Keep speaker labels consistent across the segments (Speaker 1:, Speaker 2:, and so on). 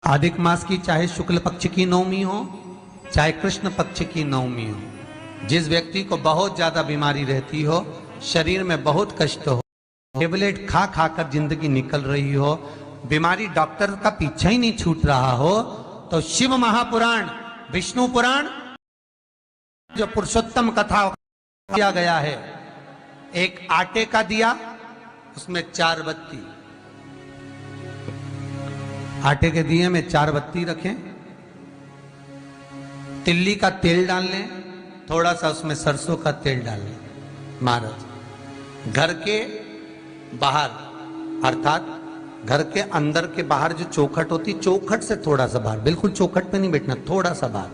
Speaker 1: अधिक मास की चाहे शुक्ल पक्ष की नवमी हो चाहे कृष्ण पक्ष की नवमी हो, जिस व्यक्ति को बहुत ज्यादा बीमारी रहती हो, शरीर में बहुत कष्ट हो, टेबलेट खा खा कर जिंदगी निकल रही हो, बीमारी डॉक्टर का पीछा ही नहीं छूट रहा हो, तो शिव महापुराण, विष्णु पुराण, जो पुरुषोत्तम कथा किया गया है, एक आटे का दिया, उसमें 4 बत्ती, आटे के दिए में 4 बत्ती रखें, तिल्ली का तेल डाल लें, थोड़ा सा उसमें सरसों का तेल डाल लें। महाराज, घर के बाहर अर्थात घर के अंदर के बाहर जो चौखट होती, चौखट से थोड़ा सा बाहर, बिल्कुल चौखट पे नहीं बैठना, थोड़ा सा बाहर,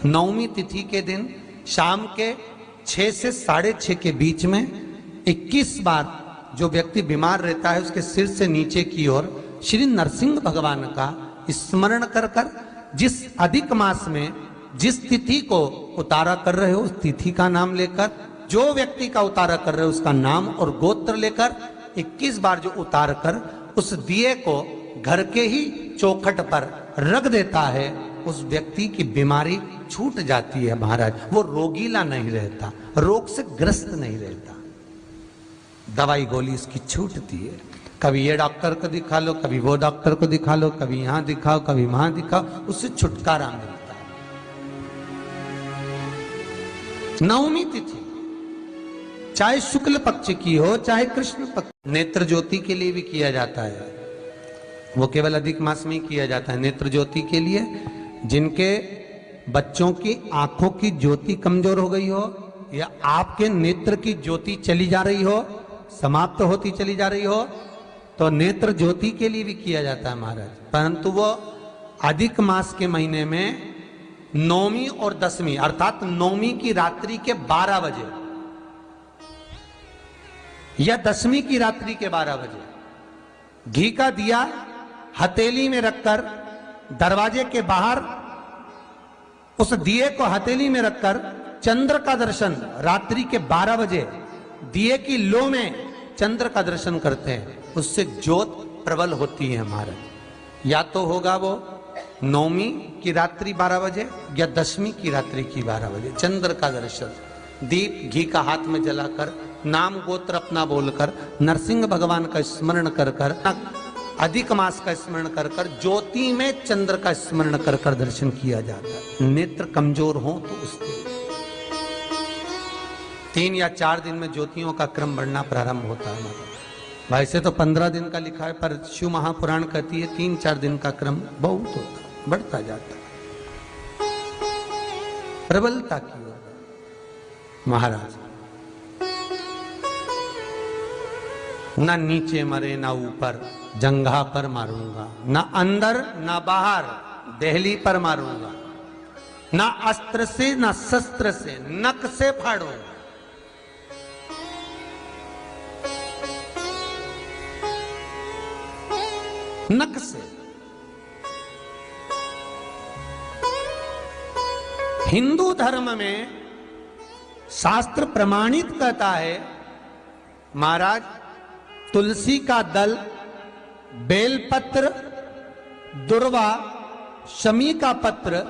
Speaker 1: नवमी तिथि के दिन शाम के 6 से 6:30 के बीच में 21 बार जो व्यक्ति बीमार रहता है उसके सिर से नीचे की ओर श्री नरसिंह भगवान का स्मरण कर कर, जिस अधिक मास में जिस तिथि को उतारा कर रहे हो उस तिथि का नाम लेकर, जो व्यक्ति का उतारा कर रहे हो उसका नाम और गोत्र लेकर 21 बार जो उतार कर उस दिए को घर के ही चौखट पर रख देता है, उस व्यक्ति की बीमारी छूट जाती है। महाराज, वो रोगीला नहीं रहता, रोग से ग्रस्त नहीं रहता, दवाई गोली इसकी छूटती है। कभी ये डॉक्टर को दिखा लो, कभी वो डॉक्टर को दिखा लो, कभी यहां दिखाओ, कभी वहां दिखाओ, उससे छुटकारा मिलता है। नवमी तिथि चाहे शुक्ल पक्ष की हो चाहे कृष्ण पक्ष, नेत्र ज्योति के लिए भी किया जाता है। वो केवल अधिक मास में ही किया जाता है। नेत्र ज्योति के लिए जिनके बच्चों की आंखों की ज्योति कमजोर हो गई हो, या आपके नेत्र की ज्योति चली जा रही हो, समाप्त होती चली जा रही हो, तो नेत्र ज्योति के लिए भी किया जाता है महाराज। परंतु वो अधिक मास के महीने में नौमी और दसवीं अर्थात नौमी की रात्रि के 12 बजे या दसवीं की रात्रि के 12 बजे घी का दिया हथेली में रखकर, दरवाजे के बाहर उस दिए को हथेली में रखकर चंद्र का दर्शन रात्रि के 12 बजे दिए की लो में चंद्र का दर्शन करते हैं, उससे ज्योत प्रबल होती है महाराज। या तो होगा वो नौमी की रात्रि 12 बजे या दसवीं की रात्रि की 12 बजे चंद्र का दर्शन, दीप घी का हाथ में जलाकर, नाम गोत्र अपना बोलकर, नरसिंह भगवान का स्मरण कर कर, अधिक मास का स्मरण कर कर, ज्योति में चंद्र का स्मरण कर कर दर्शन किया जाता है। नेत्र कमजोर हो तो उसके 3 या 4 दिन में ज्योतियों का क्रम बढ़ना प्रारंभ होता है। वैसे तो 15 दिन का लिखा है, पर शिव महापुराण कहती है 3-4 दिन का क्रम बहुत होता है, बढ़ता जाता है प्रबलता की ओर। महाराज, ना नीचे मरे ना ऊपर, जंघा पर मारूंगा, ना अंदर ना बाहर, देहली पर मारूंगा, ना अस्त्र से ना शस्त्र से, नख से फाड़ूंगा। नख से। हिंदू धर्म में शास्त्र प्रमाणित कहता है महाराज, तुलसी का दल, बेलपत्र, दुर्वा, शमी का पत्र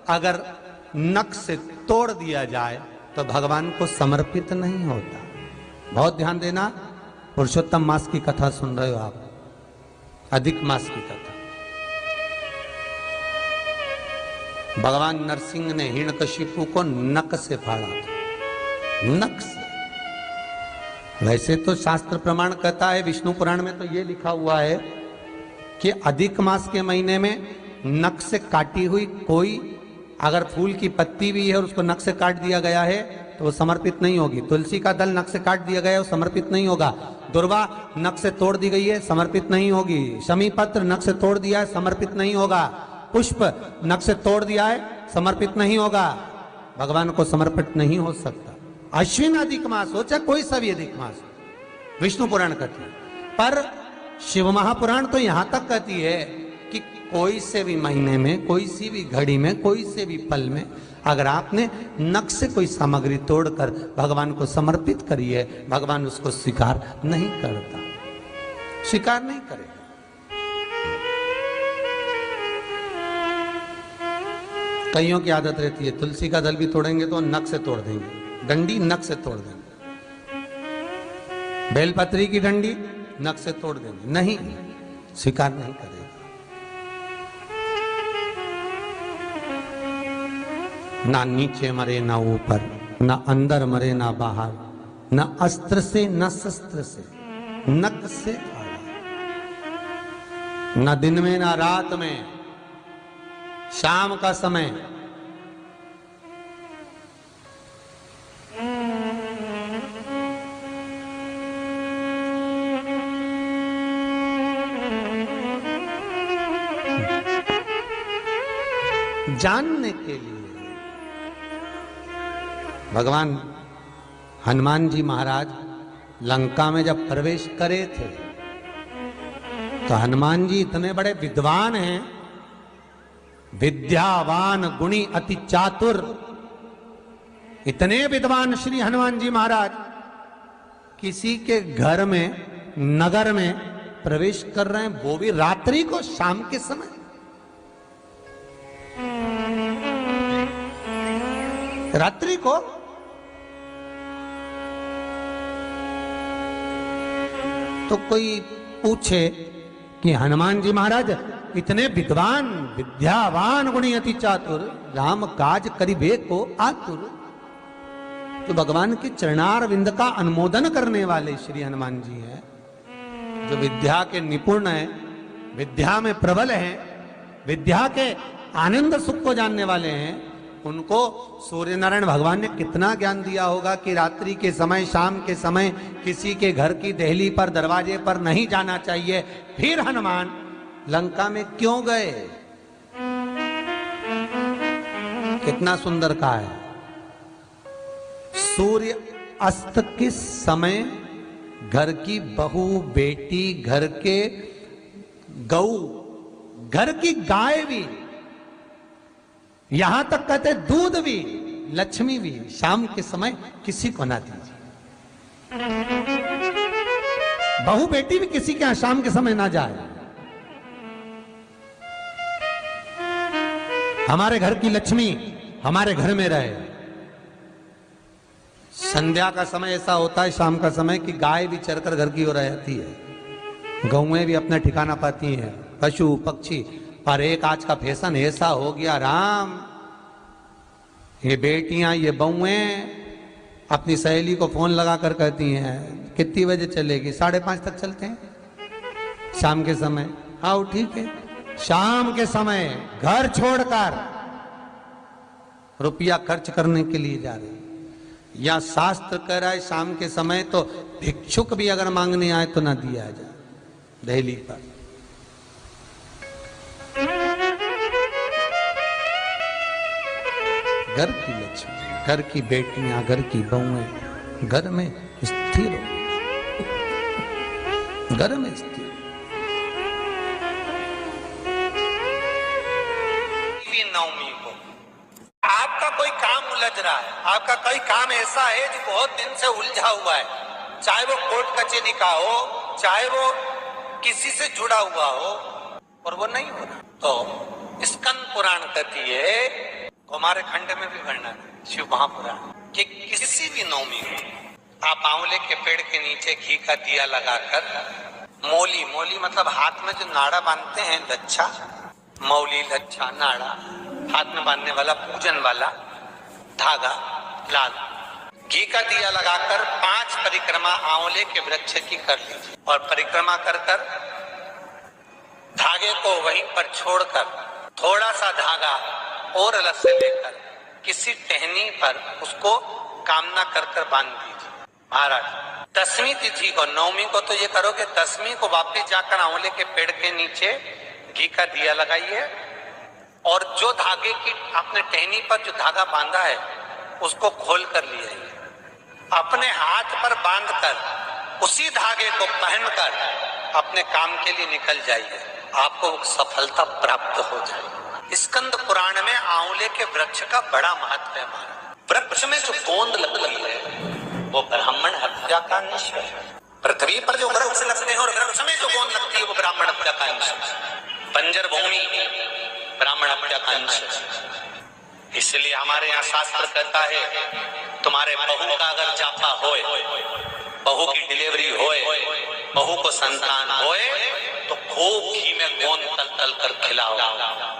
Speaker 1: अगर नख से तोड़ दिया जाए तो भगवान को समर्पित नहीं होता। बहुत ध्यान देना, पुरुषोत्तम मास की कथा सुन रहे हो आप, अधिक मास की कथा। भगवान नरसिंह ने हिरण्यकशिपु को नख से फाड़ा था, नख से। वैसे तो शास्त्र प्रमाण कहता है, विष्णु पुराण में तो ये लिखा हुआ है कि अधिक मास के महीने में नख से काटी हुई कोई अगर फूल की पत्ती भी है और उसको नख से काट दिया गया है तो वो समर्पित नहीं होगी। तुलसी का दल नख से काट दिया गया है, वो समर्पित नहीं होगा। दुर्वा नख से तोड़ दी गई है, समर्पित नहीं होगी। शमी पत्र नख से तोड़ दिया है, समर्पित नहीं होगा। पुष्प नख से तोड़ दिया है, समर्पित नहीं होगा। भगवान को समर्पित नहीं हो सकता। अश्विन अधिक मास हो चाहे कोई सा भी अधिक मास हो, विष्णु पुराण कहती है। पर शिव महापुराण तो यहां तक कहती है कि कोई से भी महीने में, कोई सी भी घड़ी में, कोई से भी पल में अगर आपने नख से कोई सामग्री तोड़कर भगवान को समर्पित करी है, भगवान उसको स्वीकार नहीं करता, स्वीकार नहीं करेगा। कईयों की आदत रहती है तुलसी का दल भी तोड़ेंगे तो नख से तोड़ देंगे, डंडी नख से तोड़ देंगे, बेलपत्री की डंडी नख से तोड़ देंगे, नहीं, स्वीकार नहीं करेगा। ना नीचे मरे ना ऊपर, ना अंदर मरे ना बाहर, ना अस्त्र से न शस्त्र से, नख से आड़ा, ना दिन में ना रात में, शाम का समय, जानने के लिए भगवान हनुमान जी महाराज लंका में जब प्रवेश करे थे तो हनुमान जी इतने बड़े विद्वान हैं, विद्यावान गुणी अति चातुर, इतने विद्वान श्री हनुमान जी महाराज किसी के घर में नगर में प्रवेश कर रहे हैं, वो भी रात्रि को, शाम के समय। रात्रि को तो कोई पूछे कि हनुमान जी महाराज इतने विद्वान विद्यावान गुणी अति चातुर, राम काज करिबे को आतुर, तो भगवान के चरणार विंद का अनुमोदन करने वाले श्री हनुमान जी हैं, जो विद्या के निपुण हैं, विद्या में प्रबल हैं, विद्या के आनंद सुख को जानने वाले हैं। उनको सूर्य नारायण भगवान ने कितना ज्ञान दिया होगा कि रात्रि के समय, शाम के समय किसी के घर की देहली पर, दरवाजे पर नहीं जाना चाहिए। फिर हनुमान लंका में क्यों गए? कितना सुंदर कहा है, सूर्य अस्त के समय घर की बहू, बेटी, घर के गऊ, घर की गाय भी, यहां तक कहते दूध भी, लक्ष्मी भी शाम के समय किसी को ना दीजिए। बहू बेटी भी किसी के यहां शाम के समय ना जाए। हमारे घर की लक्ष्मी हमारे घर में रहे। संध्या का समय ऐसा होता है, शाम का समय, कि गाय भी चरकर घर की ओर रहती है, गौएं भी अपना ठिकाना पाती हैं, पशु पक्षी। पर एक आज का फैशन ऐसा हो गया राम, ये बेटियां, ये बहुएं अपनी सहेली को फोन लगा कर कहती हैं कितनी बजे चलेगी? 5:30 तक चलते हैं शाम के समय। आओ ठीक है, शाम के समय घर छोड़कर रुपया खर्च करने के लिए जा रही। या शास्त्र कह रहा है शाम के समय तो भिक्षुक भी अगर मांगने आए तो ना दिया जाए दहली पर। घर की लक्ष्मी, घर की बेटियां, घर की बहुएं घर में स्थिर हो, घर में स्थिर। नवमी को आपका कोई काम उलझ रहा है, आपका कोई काम ऐसा है जो बहुत दिन से उलझा हुआ है, चाहे वो कोर्ट कचहरी का हो, चाहे वो किसी से जुड़ा हुआ हो, और वो नहीं हो रहा, तो स्कंद पुराण कहती है, हमारे खंड में भी वर्णन है शिव महापुराण, कि किसी भी नवमी को आप आंवले के पेड़ के नीचे घी का दिया लगाकर, मौली, मौली मतलब हाथ में जो नाड़ा बांधते हैं, लच्छा, मौली, लच्छा, नाड़ा, हाथ में बांधने वाला, पूजन वाला धागा लाल, घी का दिया लगाकर 5 परिक्रमा आंवले के वृक्ष की कर लीजिए, और परिक्रमा कर कर धागे को वहीं पर छोड़कर थोड़ा सा धागा और अलग से लेकर किसी टहनी पर उसको कामना कर कर बांध दीजिए। महाराज 10वीं तिथि को, नवमी को तो ये करोगे, 10वीं को वापिस जाकर आंवले के पेड़ के नीचे घी का दिया लगाइए, और जो धागे की आपने टहनी पर जो धागा बांधा है उसको खोल कर लिए, अपने हाथ पर बांधकर उसी धागे को पहनकर अपने काम के लिए निकल जाइए, आपको सफलता प्राप्त हो जाएगी। स्कंद पुराण में आंवले के वृक्ष का बड़ा महत्व है। वृक्ष में जो गोंद लगती है वो ब्राह्मण हत्या का अंश है। पृथ्वी पर जो वृक्ष लगते हैं और वृक्ष में जो गोंद लगती है वो ब्राह्मण हत्या का अंश है। बंजर भूमि ब्राह्मण हत्या का अंश है। इसलिए हमारे यहाँ शास्त्र कहता है तुम्हारे बहू का अगर जापा होए, बहू की डिलीवरी होए, बहू को संतान होए तो खूब घी में गोंद तल तल कर खिलाओ।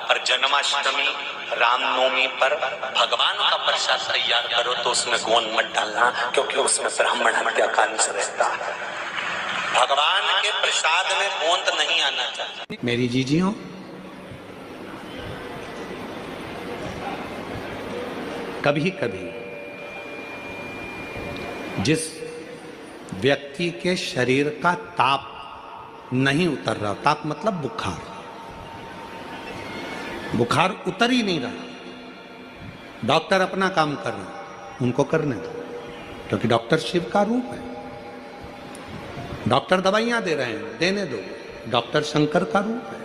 Speaker 1: और जन्माष्टमी रामनवमी पर भगवान का प्रसाद तैयार करो तो उसमें गोंद मत डालना, क्योंकि उसमें ब्राह्मण हत्या का अंश रहता है। भगवान के प्रसाद में गोंद नहीं आना चाहिए। मेरी जीजियों, कभी कभी जिस व्यक्ति के शरीर का ताप नहीं उतर रहा, ताप मतलब बुखार, बुखार उतर ही नहीं रहा, डॉक्टर अपना काम कर रहे हैं, उनको करने दो, क्योंकि डॉक्टर शिव का रूप है। डॉक्टर दवाइयां दे रहे हैं, देने दो, डॉक्टर शंकर का रूप है।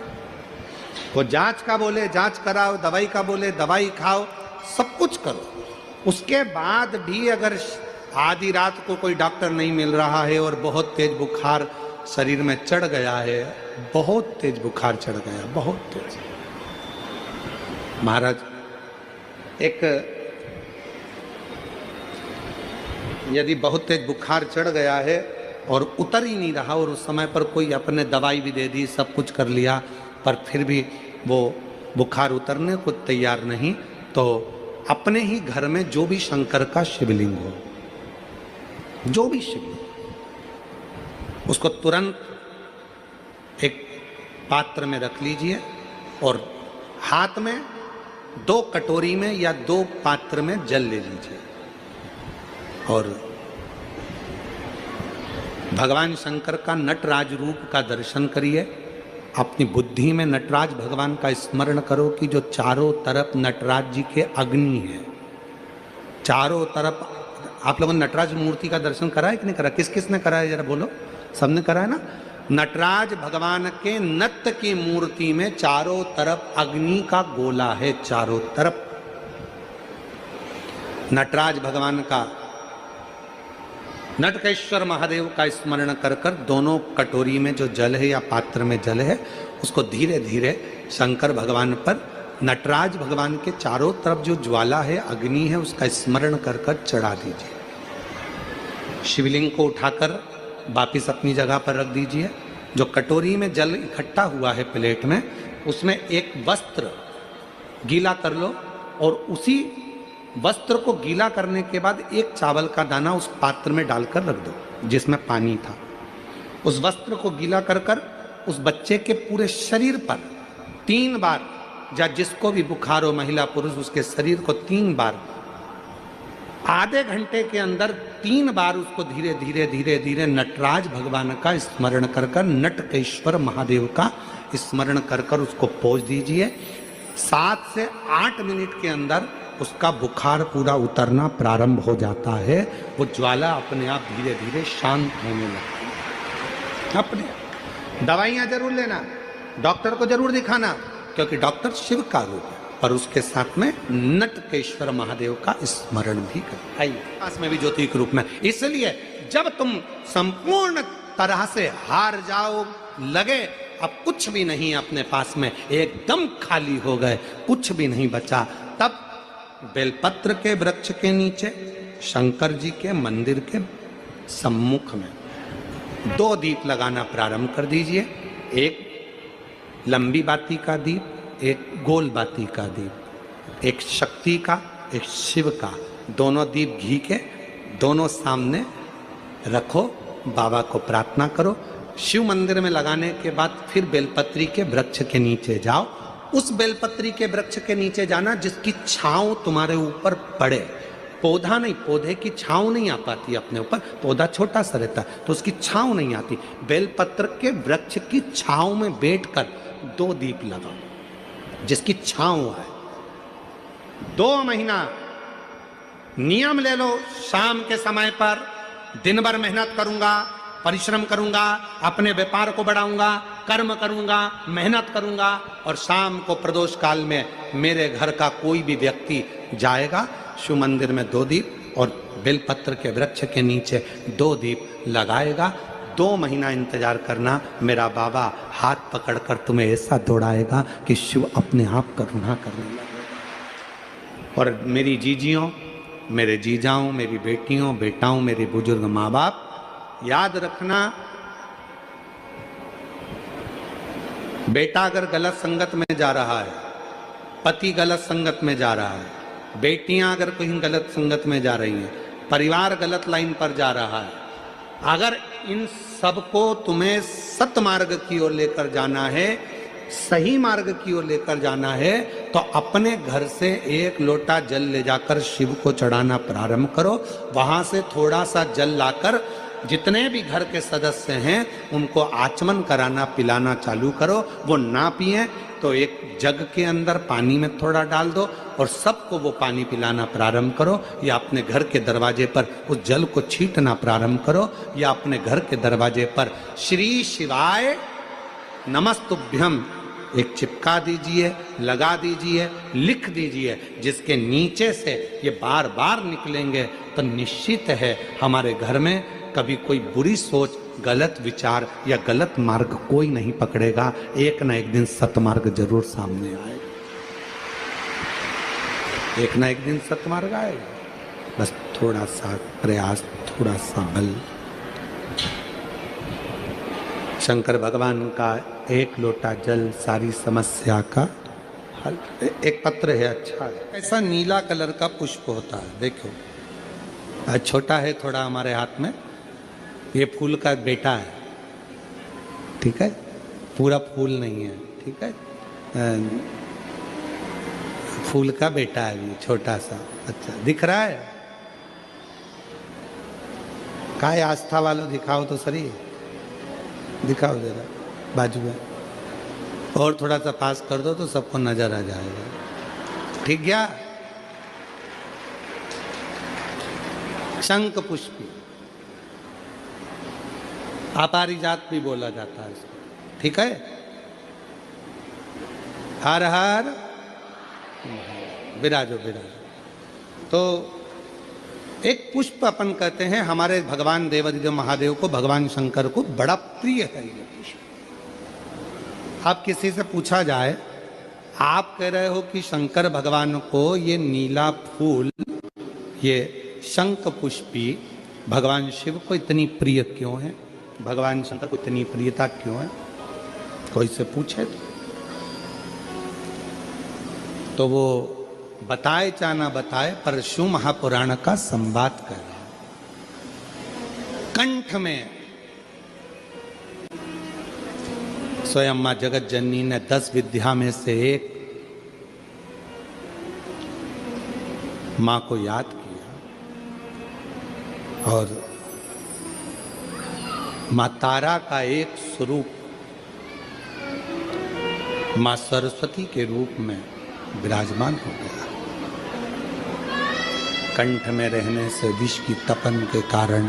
Speaker 1: वो जांच का बोले जांच कराओ, दवाई का बोले दवाई खाओ, सब कुछ करो। उसके बाद भी अगर आधी रात को कोई डॉक्टर नहीं मिल रहा है और बहुत तेज बुखार शरीर में चढ़ गया है, बहुत तेज बुखार चढ़ गया, बहुत तेज। महाराज, एक यदि बहुत तेज बुखार चढ़ गया है और उतर ही नहीं रहा और उस समय पर कोई अपने दवाई भी दे दी, सब कुछ कर लिया, पर फिर भी वो बुखार उतरने को तैयार नहीं, तो अपने ही घर में जो भी शंकर का शिवलिंग हो, जो भी शिवलिंग, उसको तुरंत एक पात्र में रख लीजिए और हाथ में 2 कटोरी में या 2 पात्र में जल ले लीजिए और भगवान शंकर का नटराज रूप का दर्शन करिए। अपनी बुद्धि में नटराज भगवान का स्मरण करो कि जो चारों तरफ नटराज जी के अग्नि है, चारों तरफ। आप लोगों ने नटराज मूर्ति का दर्शन करा है कि नहीं करा? किस किस ने करा है जरा बोलो? सबने करा है ना? नटराज भगवान के नत्य की मूर्ति में चारों तरफ अग्नि का गोला है, चारों तरफ। नटराज भगवान का, नटकेश्वर महादेव का स्मरण कर कर दोनों कटोरी में जो जल है या पात्र में जल है, उसको धीरे धीरे शंकर भगवान पर, नटराज भगवान के चारों तरफ जो ज्वाला है, अग्नि है, उसका स्मरण कर कर चढ़ा दीजिए। शिवलिंग को उठाकर वापिस अपनी जगह पर रख दीजिए। जो कटोरी में जल इकट्ठा हुआ है प्लेट में, उसमें एक वस्त्र गीला कर लो और उसी वस्त्र को गीला करने के बाद एक चावल का दाना उस पात्र में डालकर रख दो जिसमें पानी था। उस वस्त्र को गीला कर कर उस बच्चे के पूरे शरीर पर 3 बार, या जिसको भी बुखार हो, महिला पुरुष, उसके शरीर को 3 बार, आधे घंटे के अंदर 3 बार उसको धीरे धीरे धीरे धीरे नटराज भगवान का स्मरण कर कर, नटकेश्वर महादेव का स्मरण कर कर उसको पोंछ दीजिए। 7 से 8 मिनट के अंदर उसका बुखार पूरा उतरना प्रारंभ हो जाता है। वो ज्वाला अपने आप धीरे धीरे शांत होने लगती है। अपने दवाइयाँ जरूर लेना, डॉक्टर को जरूर दिखाना, क्योंकि डॉक्टर शिव का रूप है, पर उसके साथ में नटकेश्वर महादेव का स्मरण भी कर। आइए, पास में भी ज्योति के रूप में। इसलिए जब तुम संपूर्ण तरह से हार जाओ, लगे अब कुछ भी नहीं अपने पास में, एकदम खाली हो गए, कुछ भी नहीं बचा, तब बेलपत्र के वृक्ष के नीचे शंकर जी के मंदिर के सम्मुख में 2 दीप लगाना प्रारंभ कर दीजिए। एक लंबी बाती का दीप, एक गोल बाती का दीप, एक शक्ति का, एक शिव का। दोनों दीप घी के दोनों सामने रखो, बाबा को प्रार्थना करो। शिव मंदिर में लगाने के बाद फिर बेलपत्री के वृक्ष के नीचे जाओ। उस बेलपत्री के वृक्ष के नीचे जाना जिसकी छांव तुम्हारे ऊपर पड़े। पौधा नहीं, पौधे की छांव नहीं आ पाती अपने ऊपर, पौधा छोटा सा रहता है तो उसकी छांव नहीं आती। बेलपत्र के वृक्ष की छांव में बैठकर 2 दीप लगाओ जिसकी छांव है। 2 महीना नियम ले लो। शाम के समय पर दिन भर मेहनत करूंगा, परिश्रम करूंगा, अपने व्यापार को बढ़ाऊंगा, कर्म करूंगा, मेहनत करूंगा, और शाम को प्रदोष काल में मेरे घर का कोई भी व्यक्ति जाएगा, शिव मंदिर में 2 दीप और बेलपत्र के वृक्ष के नीचे 2 दीप लगाएगा। 2 महीना इंतजार करना, मेरा बाबा हाथ पकड़कर तुम्हें ऐसा दौड़ाएगा कि शिव अपने आप करुणा करने लगेगा। और मेरी जीजियों, मेरे जीजाओं, मेरी बेटियों, बेटाओं, मेरे बुजुर्ग माँ बाप, याद रखना, बेटा अगर गलत संगत में जा रहा है, पति गलत संगत में जा रहा है, बेटियां अगर कहीं गलत संगत में जा रही हैं, परिवार गलत लाइन पर जा रहा है, अगर इन सबको तुम्हें सतमार्ग की ओर लेकर जाना है, सही मार्ग की ओर लेकर जाना है, तो अपने घर से एक लोटा जल ले जाकर शिव को चढ़ाना प्रारंभ करो। वहां से थोड़ा सा जल लाकर जितने भी घर के सदस्य हैं उनको आचमन कराना, पिलाना चालू करो। वो ना पिए तो एक जग के अंदर पानी में थोड़ा डाल दो और सबको वो पानी पिलाना प्रारंभ करो, या अपने घर के दरवाजे पर उस जल को छींटना प्रारंभ करो, या अपने घर के दरवाजे पर श्री शिवाय नमस्तुभ्यम एक चिपका दीजिए, लगा दीजिए, लिख दीजिए, जिसके नीचे से ये बार बार निकलेंगे तो निश्चित है हमारे घर में कभी कोई बुरी सोच, गलत विचार या गलत मार्ग कोई नहीं पकड़ेगा। एक ना एक दिन सतमार्ग जरूर सामने आएगा, एक ना एक दिन सतमार्ग आएगा। बस थोड़ा सा प्रयास, थोड़ा सा बल। शंकर भगवान का एक लोटा जल सारी समस्या का हल। एक पत्र है, अच्छा है, ऐसा नीला कलर का पुष्प होता है, देखो छोटा है थोड़ा हमारे हाथ में, ये फूल का बेटा है, ठीक है, पूरा फूल नहीं है, ठीक है, फूल का बेटा है ये छोटा सा। अच्छा दिख रहा है, काय आस्था वालों दिखाओ तो सही, दिखाओ जरा बाजू में, और थोड़ा सा पास कर दो तो सबको नजर आ जाएगा, ठीक गया। शंख पुष्पी, अपारिजात भी बोला जाता है इसको, ठीक है। हर हर विराजो विराजो। तो एक पुष्प अपन कहते हैं, हमारे भगवान देवादिदेव महादेव को, भगवान शंकर को बड़ा प्रिय है ये पुष्प। आप किसी से पूछा जाए, आप कह रहे हो कि शंकर भगवान को ये नीला फूल, ये शंख पुष्पी भगवान शिव को इतनी प्रिय क्यों है, भगवान शंकर को इतनी प्रियता क्यों है, कोई से पूछे तो वो बताए चाहे ना बताए, पर शिव महापुराण का संवाद कर रहा है। कंठ में स्वयं मां जगत जननी ने 10 विद्या में से एक मां को याद किया, और मां तारा का एक स्वरूप मां सरस्वती के रूप में विराजमान हो गया। कंठ में रहने से विष की तपन के कारण,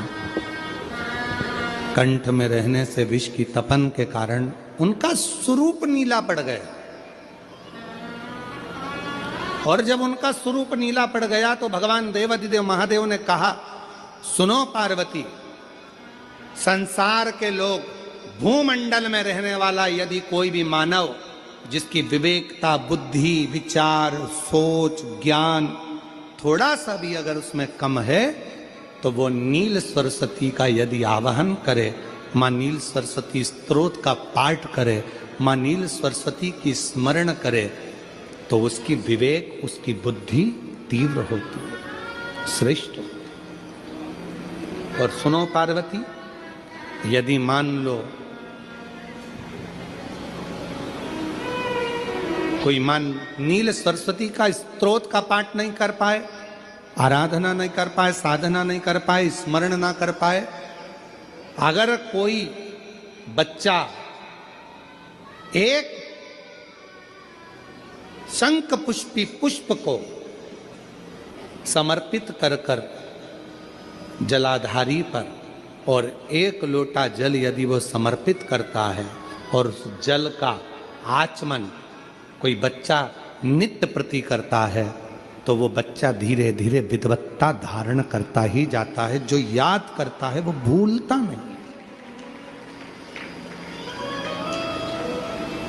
Speaker 1: कंठ में रहने से विष की तपन के कारण उनका स्वरूप नीला पड़ गया। और जब उनका स्वरूप नीला पड़ गया तो भगवान देवादिदेव महादेव ने कहा, सुनो पार्वती, संसार के लोग, भूमंडल में रहने वाला यदि कोई भी मानव जिसकी विवेकता, बुद्धि, विचार, सोच, ज्ञान थोड़ा सा भी अगर उसमें कम है, तो वो नील सरस्वती का यदि आवाहन करे, मां नील सरस्वती स्तोत्र का पाठ करे, मां नील सरस्वती की स्मरण करे, तो उसकी विवेक, उसकी बुद्धि तीव्र होती है, श्रेष्ठ। और सुनो पार्वती, यदि मान लो कोई नील सरस्वती का स्तोत्र का पाठ नहीं कर पाए, आराधना नहीं कर पाए, साधना नहीं कर पाए, स्मरण ना कर पाए, अगर कोई बच्चा एक शंख पुष्पी पुष्प को समर्पित कर कर जलाधारी पर, और एक लोटा जल यदि वो समर्पित करता है, और उस जल का आचमन कोई बच्चा नित्य प्रति करता है, तो वो बच्चा धीरे धीरे विद्वत्ता धारण करता ही जाता है। जो याद करता है वो भूलता नहीं।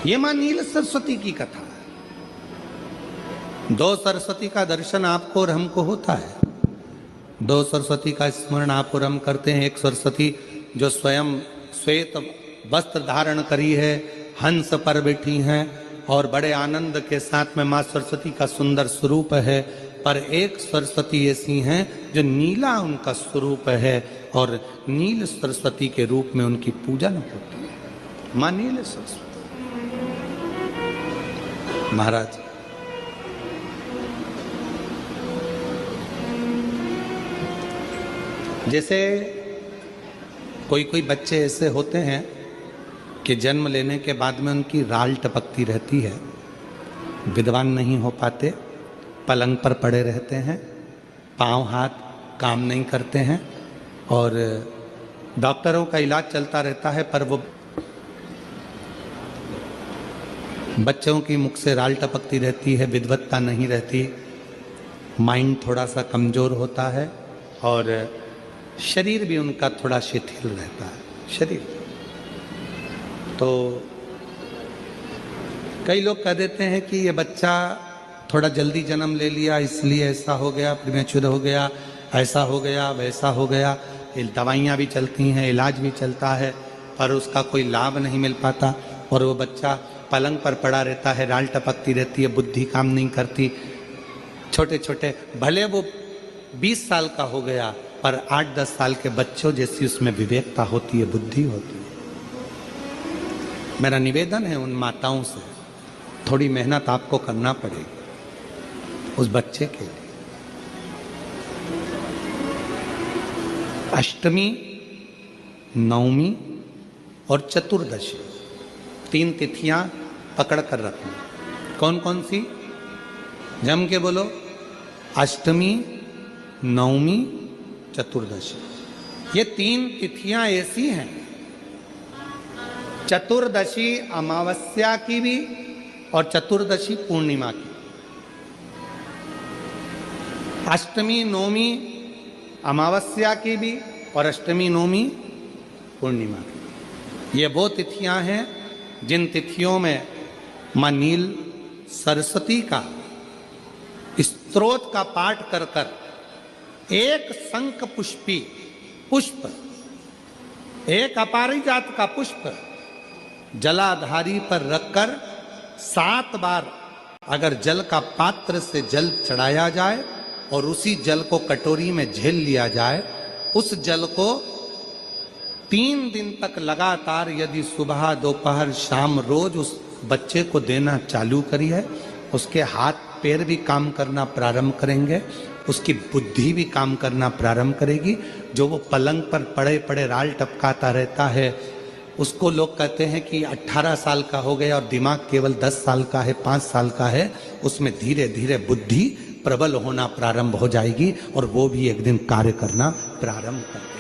Speaker 1: ये मां नील सरस्वती की कथा है। दो सरस्वती का दर्शन आपको और हमको होता है, दो सरस्वती का स्मरण आप और हम करते हैं। एक सरस्वती जो स्वयं श्वेत वस्त्र धारण करी है, हंस पर बैठी हैं और बड़े आनंद के साथ में माँ सरस्वती का सुंदर स्वरूप है। पर एक सरस्वती ऐसी हैं जो नीला उनका स्वरूप है और नील सरस्वती के रूप में उनकी पूजा न होती है। माँ नील सरस्वती। महाराज जैसे कोई कोई बच्चे ऐसे होते हैं कि जन्म लेने के बाद में उनकी राल टपकती रहती है, विद्वान नहीं हो पाते, पलंग पर पड़े रहते हैं, पांव हाथ काम नहीं करते हैं और डॉक्टरों का इलाज चलता रहता है, पर वो बच्चों की मुख से राल टपकती रहती है, विद्वत्ता नहीं रहती, माइंड थोड़ा सा कमज़ोर होता है और शरीर भी उनका थोड़ा शिथिल रहता है। शरीर तो कई लोग कह देते हैं कि ये बच्चा थोड़ा जल्दी जन्म ले लिया इसलिए ऐसा हो गया, प्रीमेच्योर हो गया, ऐसा हो गया, वैसा हो गया। दवाइयाँ भी चलती हैं, इलाज भी चलता है, पर उसका कोई लाभ नहीं मिल पाता और वो बच्चा पलंग पर पड़ा रहता है, राल टपकती रहती है, बुद्धि काम नहीं करती। छोटे छोटे भले वो 20 साल का हो गया पर 8-10 साल के बच्चों जैसी उसमें विवेकता होती है, बुद्धि होती है। मेरा निवेदन है उन माताओं से, थोड़ी मेहनत आपको करना पड़ेगी उस बच्चे के लिए। अष्टमी, नवमी और चतुर्दशी 3 तिथियां पकड़ कर रखना। कौन कौन सी? जम के बोलो। अष्टमी, नवमी, चतुर्दशी। ये 3 तिथियां ऐसी हैं, चतुर्दशी अमावस्या की भी और चतुर्दशी पूर्णिमा की। अष्टमी नवमी अमावस्या की भी और अष्टमी नवमी पूर्णिमा की। ये वो तिथियां हैं जिन तिथियों में मां नील सरस्वती का स्तोत्र का पाठ कर कर एक शंख पुष्पी पुष्प, एक अपारिजात का पुष्प जलाधारी पर रखकर 7 बार अगर जल का पात्र से जल चढ़ाया जाए और उसी जल को कटोरी में झेल लिया जाए, उस जल को 3 दिन तक लगातार यदि सुबह दोपहर शाम रोज उस बच्चे को देना चालू करिए, उसके हाथ पैर भी काम करना प्रारंभ करेंगे, उसकी बुद्धि भी काम करना प्रारंभ करेगी। जो वो पलंग पर पड़े पड़े राल टपकाता रहता है, उसको लोग कहते हैं कि 18 साल का हो गया और दिमाग केवल 10 साल का है, 5 साल का है, उसमें धीरे धीरे बुद्धि प्रबल होना प्रारंभ हो जाएगी और वो भी एक दिन कार्य करना प्रारंभ कर देगा।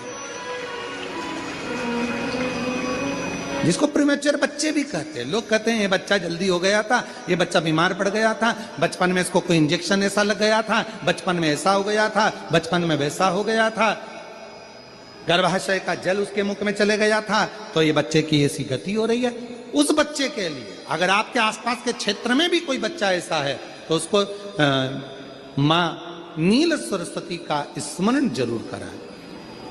Speaker 1: जिसको प्रीमेच्योर बच्चे भी कहते हैं। लोग कहते हैं ये बच्चा जल्दी हो गया था, ये बच्चा बीमार पड़ गया था, बचपन में इसको कोई इंजेक्शन ऐसा लग गया था, बचपन में ऐसा हो गया था, बचपन में वैसा हो गया था, गर्भाशय का जल उसके मुख में चले गया था, तो ये बच्चे की ऐसी गति हो रही है। उस बच्चे के लिए अगर आपके आसपास के क्षेत्र में भी कोई बच्चा ऐसा है तो उसको माँ नील सरस्वती का स्मरण जरूर कराएं।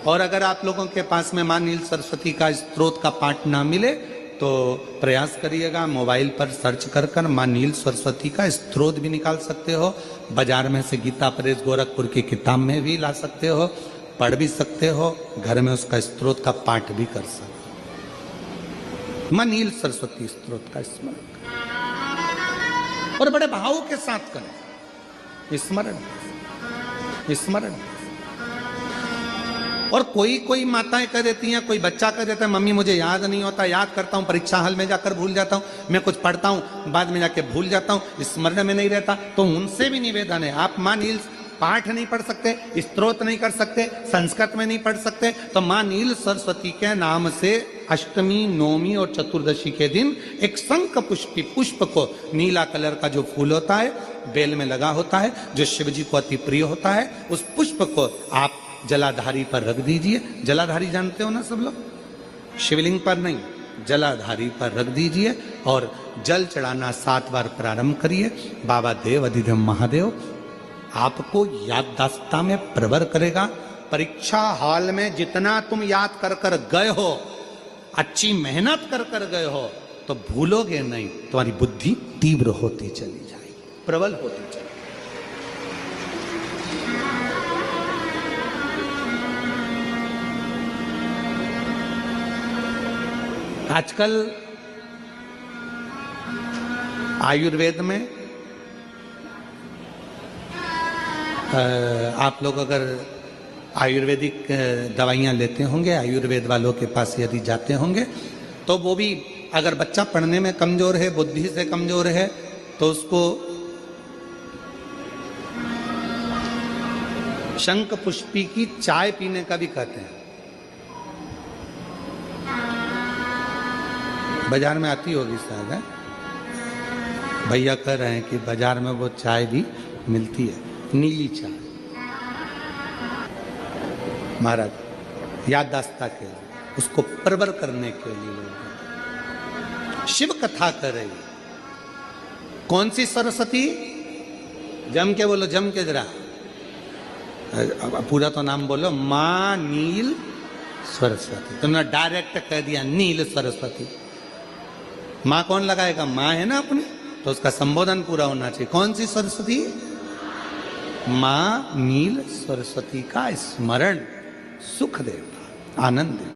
Speaker 1: और अगर आप लोगों के पास में माँ नील सरस्वती का स्तोत्र का पाठ ना मिले तो प्रयास करिएगा, मोबाइल पर सर्च कर कर माँ नील सरस्वती का स्तोत्र भी निकाल सकते हो। बाजार में से गीता प्रेस गोरखपुर की किताब में भी ला सकते हो, पढ़ भी सकते हो, घर में उसका स्तोत्र का पाठ भी कर सकते हो। माँ नील सरस्वती स्तोत्र का स्मरण करें और बड़े भाव के साथ करें। स्मरण स्मरण। और कोई कोई माताएं कह देती हैं, कोई बच्चा कह देता है मम्मी मुझे याद नहीं होता, याद करता हूँ परीक्षा हॉल में जाकर भूल जाता हूँ, मैं कुछ पढ़ता हूँ बाद में जाके भूल जाता हूँ, स्मरण में नहीं रहता। तो उनसे भी निवेदन है, आप माँ नील पाठ नहीं पढ़ सकते, स्तोत्र नहीं कर सकते, संस्कृत में नहीं पढ़ सकते, तो माँ नील सरस्वती के नाम से अष्टमी, नवमी और चतुर्दशी के दिन एक शंख पुष्पी पुष्प को, नीला कलर का जो फूल होता है बेल में लगा होता है, जो शिव जी को अति प्रिय होता है, उस पुष्प को आप जलाधारी पर रख दीजिए। जलाधारी जानते हो ना सब लोग? शिवलिंग पर नहीं, जलाधारी पर रख दीजिए और जल चढ़ाना 7 बार प्रारंभ करिए। बाबा देव अधिदेव महादेव आपको याददाश्तता में प्रवर करेगा। परीक्षा हॉल में जितना तुम याद कर कर गए हो, अच्छी मेहनत कर कर गए हो, तो भूलोगे नहीं। तुम्हारी बुद्धि तीव्र होती चली जाएगी, प्रबल होती चली। आजकल आयुर्वेद में आप लोग अगर आयुर्वेदिक दवाइयाँ लेते होंगे, आयुर्वेद वालों के पास यदि जाते होंगे, तो वो भी अगर बच्चा पढ़ने में कमजोर है, बुद्धि से कमजोर है, तो उसको शंख पुष्पी की चाय पीने का भी कहते हैं। बाजार में आती होगी शायद, है? भैया कह रहे हैं कि बाजार में वो चाय भी मिलती है, नीली चाय। महाराज याददाश्ता के लिए, उसको प्रवर करने के लिए लोग शिव कथा कर रही। कौन सी सरस्वती? जम के बोलो, जम के जरा, पूरा तो नाम बोलो। माँ नील सरस्वती। तुमने डायरेक्ट कह दिया नील सरस्वती। माँ कौन लगाएगा? माँ है ना अपनी, तो उसका संबोधन पूरा होना चाहिए। कौन सी सरस्वती? माँ नील सरस्वती का स्मरण सुख देता, आनंद देता।